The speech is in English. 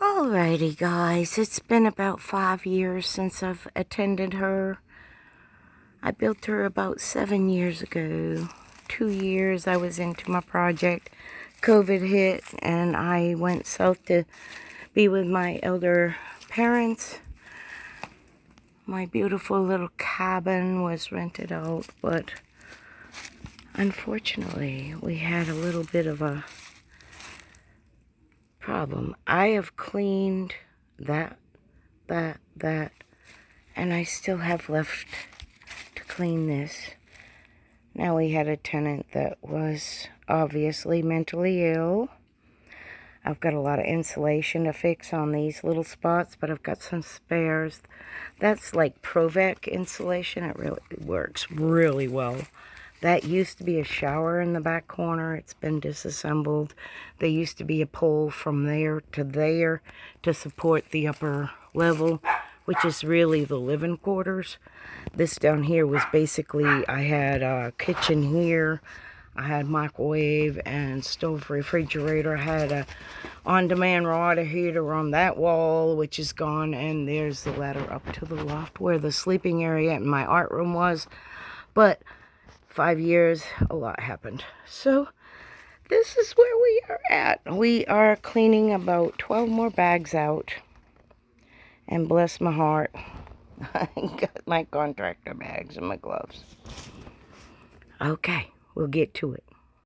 Alrighty guys, it's been about 5 years since I've attended her. I built her about 7 years ago. 2 years I was into my project. COVID hit and I went south to be with my elder parents. My beautiful little cabin was rented out, but unfortunately we had a little bit of a problem. I have cleaned that, and I still have left to clean this. Now we had a tenant that was obviously mentally ill. I've got a lot of insulation to fix on these little spots, but I've got some spares. That's like Provec insulation. It really works really well. That used to be a shower in the back corner. It's been disassembled. There used to be a pole from there to support the upper level, which is really the living quarters. This down here was basically, I had a kitchen here. I had microwave and stove refrigerator. I had a on-demand water heater on that wall, which is gone. And there's the ladder up to the loft where the sleeping area and my art room was. But 5 years, a lot happened. So this is where we are at. We are cleaning about 12 more bags out. And bless my heart, I got my contractor bags and my gloves. Okay, we'll get to it.